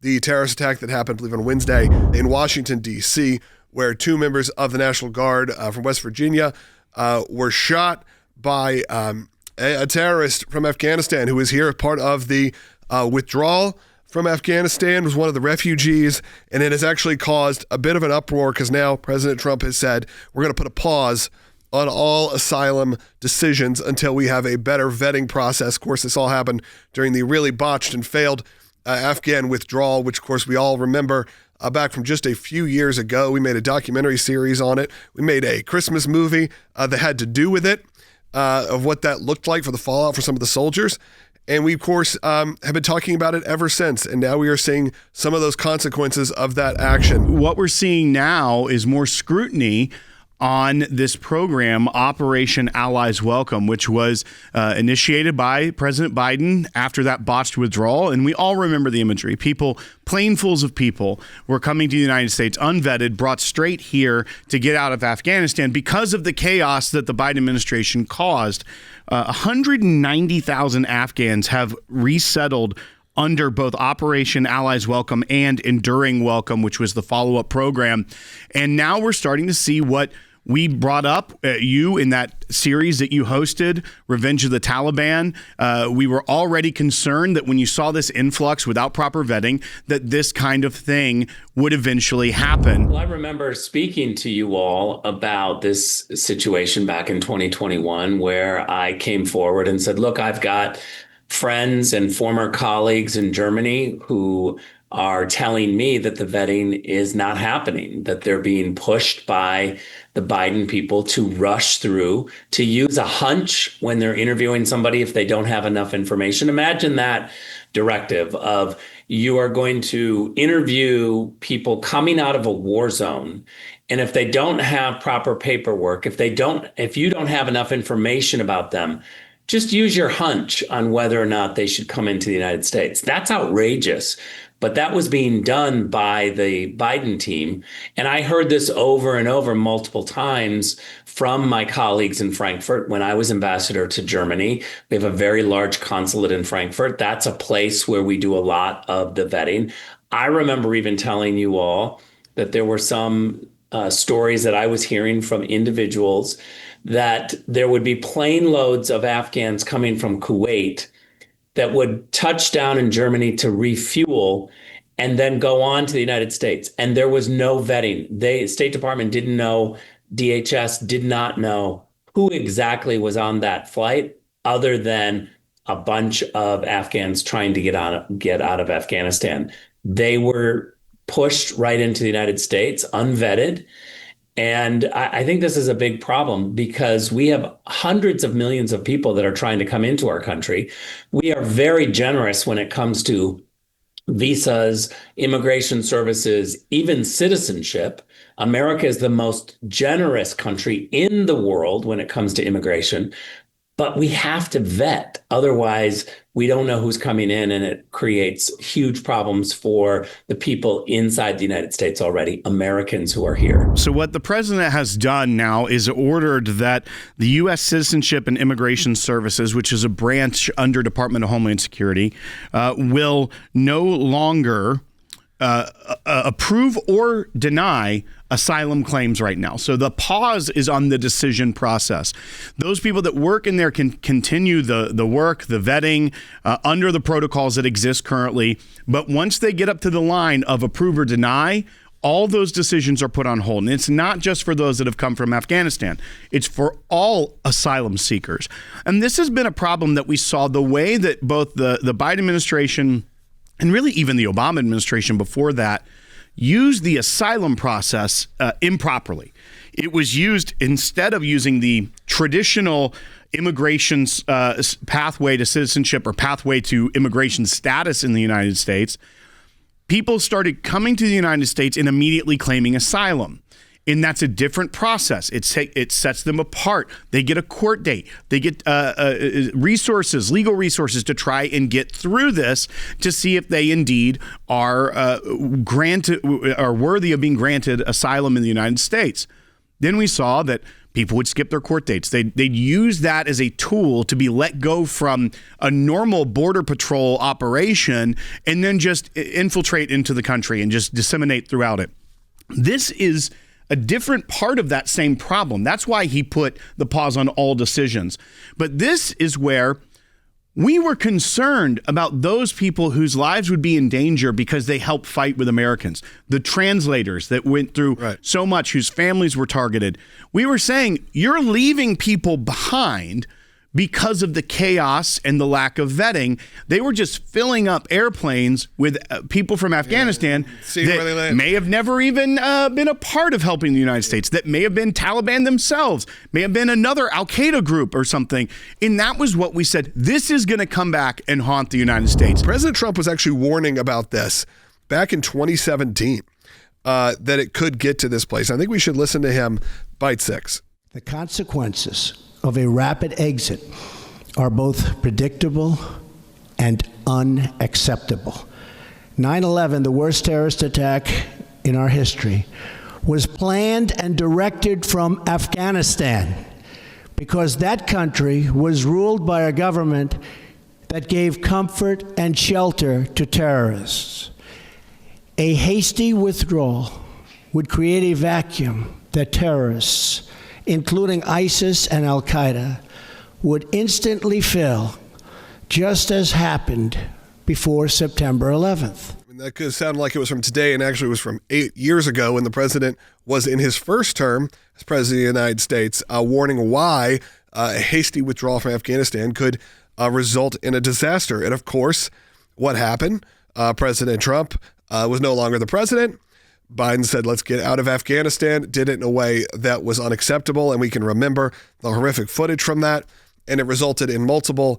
the terrorist attack that happened, I believe, on Wednesday in Washington, D.C., where 2 members of the National Guard from West Virginia were shot by a terrorist from Afghanistan who was here as part of the withdrawal from Afghanistan, was one of the refugees, and it has actually caused a bit of an uproar because now President Trump has said we're going to put a pause on all asylum decisions until we have a better vetting process. Of course, this all happened during the really botched and failed Afghan withdrawal, which, of course, we all remember back from just a few years ago. We made a documentary series on it. We made a Christmas movie that had to do with it, of what that looked like for the fallout for some of the soldiers. And we, of course, have been talking about it ever since. And now we are seeing some of those consequences of that action. What we're seeing now is more scrutiny on this program, Operation Allies Welcome, which was initiated by President Biden after that botched withdrawal. And we all remember the imagery. People, planefuls of people, were coming to the United States unvetted, brought straight here to get out of Afghanistan because of the chaos that the Biden administration caused. 190,000 Afghans have resettled under both Operation Allies Welcome and Enduring Welcome, which was the follow-up program. And now we're starting to see what we brought up, you in that series that you hosted, Revenge of the Taliban. We were already concerned that when you saw this influx without proper vetting, that this kind of thing would eventually happen. Well, I remember speaking to you all about this situation back in 2021, where I came forward and said, look, I've got friends and former colleagues in Germany who are telling me that the vetting is not happening, that they're being pushed by the Biden people to rush through, to use a hunch when they're interviewing somebody if they don't have enough information. Imagine that directive of you are going to interview people coming out of a war zone. And if they don't have proper paperwork, if you don't have enough information about them, just use your hunch on whether or not they should come into the United States. That's outrageous. But that was being done by the Biden team. And I heard this over and over multiple times from my colleagues in Frankfurt when I was ambassador to Germany. We have a very large consulate in Frankfurt. That's a place where we do a lot of the vetting. I remember even telling you all that there were some stories that I was hearing from individuals that there would be plane loads of Afghans coming from Kuwait that would touch down in Germany to refuel and then go on to the United States. And there was no vetting. The State Department didn't know, DHS did not know who exactly was on that flight, other than a bunch of Afghans trying to get out of Afghanistan. They were pushed right into the United States, unvetted. And I think this is a big problem because we have hundreds of millions of people that are trying to come into our country. We are very generous when it comes to visas, immigration services, even citizenship. America is the most generous country in the world when it comes to immigration. But we have to vet. Otherwise, we don't know who's coming in, and it creates huge problems for the people inside the United States already, Americans who are here. So what the president has done now is ordered that the U.S. Citizenship and Immigration Services, which is a branch under Department of Homeland Security, will no longer approve or deny asylum claims right now. So the pause is on the decision process. Those people that work in there can continue the work, the vetting under the protocols that exist currently. But once they get up to the line of approve or deny, all those decisions are put on hold. And it's not just for those that have come from Afghanistan. It's for all asylum seekers. And this has been a problem that we saw the way that both the Biden administration and really even the Obama administration before that used the asylum process improperly. It was used, instead of using the traditional immigration pathway to citizenship or pathway to immigration status in the United States, people started coming to the United States and immediately claiming asylum. And that's a different process. It sets them apart. They get a court date. They get resources, legal resources to try and get through this to see if they indeed are granted or worthy of being granted asylum in the United States. Then we saw that people would skip their court dates. They'd use that as a tool to be let go from a normal border patrol operation and then just infiltrate into the country and just disseminate throughout it. This is a different part of that same problem. That's why he put the pause on all decisions. But this is where we were concerned about those people whose lives would be in danger because they helped fight with Americans. The translators that went through so much, whose families were targeted. We were saying, you're leaving people behind because of the chaos and the lack of vetting. They were just filling up airplanes with people from Afghanistan that may have never even been a part of helping the United States, that may have been Taliban themselves, may have been another Al-Qaeda group or something. And that was what we said. This is going to come back and haunt the United States. President Trump was actually warning about this back in 2017, that it could get to this place. I think we should listen to him. Bite 6. The consequences of a rapid exit are both predictable and unacceptable. 9/11, the worst terrorist attack in our history, was planned and directed from Afghanistan because that country was ruled by a government that gave comfort and shelter to terrorists. A hasty withdrawal would create a vacuum that terrorists, including ISIS and Al-Qaeda, would instantly fill, just as happened before September 11th. That could sound like it was from today, and actually it was from 8 years ago when the president was in his first term as president of the United States, warning why a hasty withdrawal from Afghanistan could result in a disaster. And of course, what happened? President Trump was no longer the president. Biden said, let's get out of Afghanistan, did it in a way that was unacceptable, and we can remember the horrific footage from that, and it resulted in multiple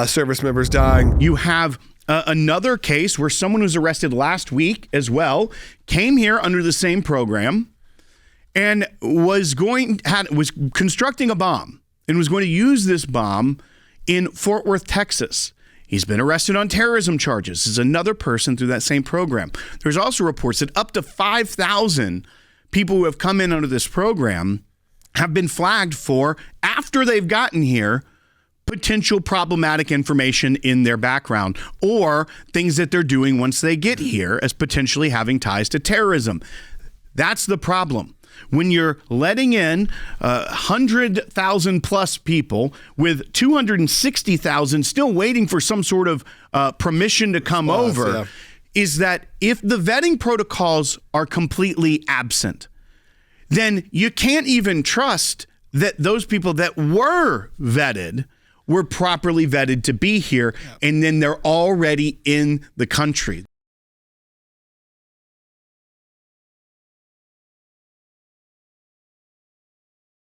service members dying. You have another case where someone who was arrested last week as well came here under the same program and was constructing a bomb and was going to use this bomb in Fort Worth, Texas. He's been arrested on terrorism charges. This is another person through that same program. There's also reports that up to 5,000 people who have come in under this program have been flagged for, after they've gotten here, potential problematic information in their background or things that they're doing once they get here as potentially having ties to terrorism. That's the problem. When you're letting in 100,000 plus people with 260,000 still waiting for some sort of permission to come over, is that if the vetting protocols are completely absent, then you can't even trust that those people that were vetted were properly vetted to be here, and then they're already in the country.